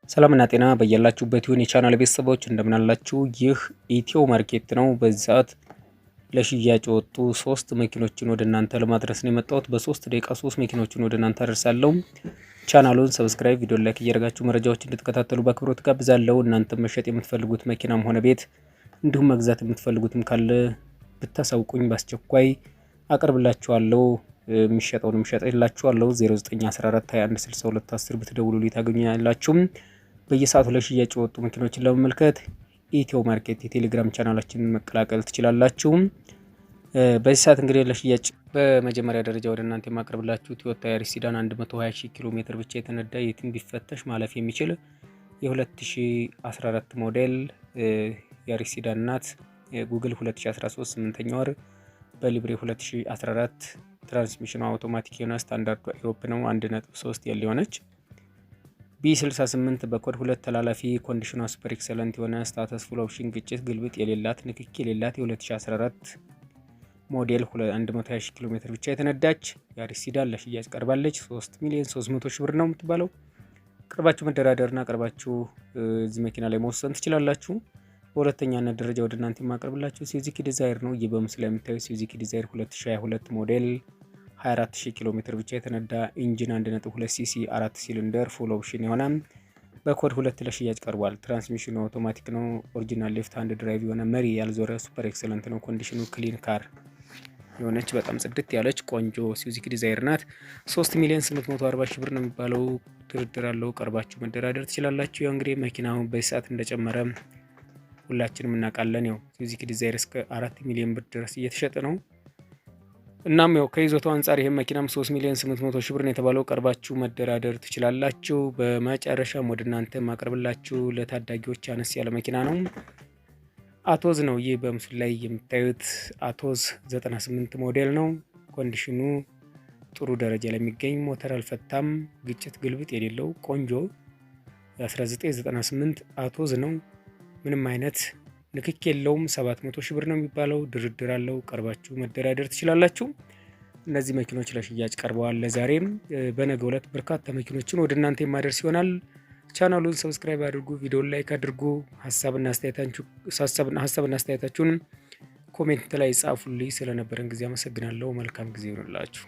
ሰላምና ጤና በያላችሁበት ይሁን የቻናል ቤተሰቦች እንደምን አላችሁ? ይህ ኢትዮ ማርኬት ነው። በዚህ ሰዓት ለሽያጭ የወጡ 3 መኪኖችን ወደ እናንተ ለማድረስ ነው የመጣሁት። በ3 ደቂቃ 3 መኪኖችን ወደ እናንተ አደርሳለሁ። ቻናሉን ሰብስክራይብ፣ ቪዲዮ ላይክ እያደረጋችሁ መረጃዎች እንድትከታተሉ በአክብሮት ጋብዛለሁ። እናንተ መሸጥ የምትፈልጉት መኪናም ሆነ ቤት እንዲሁም መግዛት የምትፈልጉትም ካለ ብታሳውቁኝ በአስቸኳይ አቀርብላችኋለሁ። የሚሸጠውንም ሸጥላችኋለሁ። 0914216210 ብትደውሉልኝ ታገኙኛላችሁ። በየሰዓቱ ለሽያጭ የወጡ መኪኖችን ለመመልከት ኢትዮ ማርኬት የቴሌግራም ቻናላችንን መቀላቀል ትችላላችሁ። በዚህ ሰዓት እንግዲህ ለሽያጭ በመጀመሪያ ደረጃ ወደ እናንተ የማቀርብላችሁ ቶዮታ ያሪስ ሲዳን 120,000 ኪሎ ሜትር ብቻ የተነዳ የትም ቢፈተሽ ማለፍ የሚችል የ2014 ሞዴል ያሪስ ሲዳን ናት። ጉግል 2013 8ኛ ወር በሊብሬ 2014 ትራንስሚሽኑ አውቶማቲክ የሆነ ስታንዳርዱ ኢሮፕ ነው። 1.3 ያለ ሆነች B68 በኮድ 2 ተላላፊ ኮንዲሽኗ ሱፐር ኤክሰለንት የሆነ ስታተስ ፉል ኦፕሽን ግጭት ግልብጥ የሌላት ንክኪ የሌላት የ2014 ሞዴል 120,000 ኪሎ ሜትር ብቻ የተነዳች ያሪስ ሲዳን ለሽያጭ ቀርባለች። 3,300,000 ብር ነው የምትባለው። ቀርባችሁ መደራደርና ቀርባችሁ እዚህ መኪና ላይ መወሰን ትችላላችሁ። በሁለተኛነት ደረጃ ወደ እናንተ የማቀርብላችሁ ሱዙኪ ዲዛይር ነው። ይህ በምስሉ ላይ የምታዩት ሱዙኪ ዲዛይር 2022 ሞዴል 24,000 ኪሎ ሜትር ብቻ የተነዳ ኢንጂን 1.2 ሲሲ 4 ሲሊንደር ፉል ኦፕሽን የሆነ በኮድ 2 ለሽያጭ ቀርቧል። ትራንስሚሽኑ አውቶማቲክ ነው። ኦሪጂናል ሌፍት ሃንድ ድራይቭ የሆነ መሪ ያልዞረ ሱፐር ኤክሰለንት ነው። ኮንዲሽኑ ክሊን ካር የሆነች በጣም ጽድት ያለች ቆንጆ ሱዙኪ ዲዛይር ናት። 3,840,000 ብር ነው የሚባለው። ድርድር አለው። ቀርባችሁ መደራደር ትችላላችሁ። ያው እንግዲህ መኪናው በዚህ ሰዓት እንደጨመረ ሁላችንም እናውቃለን። ያው ሱዙኪ ዲዛይር እስከ 4 ሚሊዮን ብር ድረስ እየተሸጠ ነው። እናም ያው ከይዞታው አንጻር ይሄን መኪናም 3,800,000 ብር ነው የተባለው። ቀርባችሁ መደራደር ትችላላችሁ። በመጨረሻም ወደ እናንተ ማቀርብላችሁ ለታዳጊዎች አነስ ያለ መኪና ነው። አቶዝ ነው። ይህ በምስሉ ላይ የምታዩት አቶዝ 98 ሞዴል ነው። ኮንዲሽኑ ጥሩ ደረጃ ላይ የሚገኝ ሞተር አልፈታም፣ ግጭት ግልብጥ የሌለው ቆንጆ 1998 አቶዝ ነው። ምንም አይነት ንክክ የለውም። 700,000 ብር ነው የሚባለው። ድርድር አለው። ቀርባችሁ መደራደር ትችላላችሁ። እነዚህ መኪኖች ለሽያጭ ቀርበዋል። ለዛሬም በነገው ዕለት በርካታ መኪኖችን ወደ እናንተ የማደርስ ይሆናል። ቻናሉን ሰብስክራይብ አድርጉ፣ ቪዲዮን ላይክ አድርጉ። ሀሳብና አስተያየታችሁን ኮሜንት ላይ ጻፉልኝ። ስለነበረን ጊዜ አመሰግናለሁ። መልካም ጊዜ ይሁንላችሁ።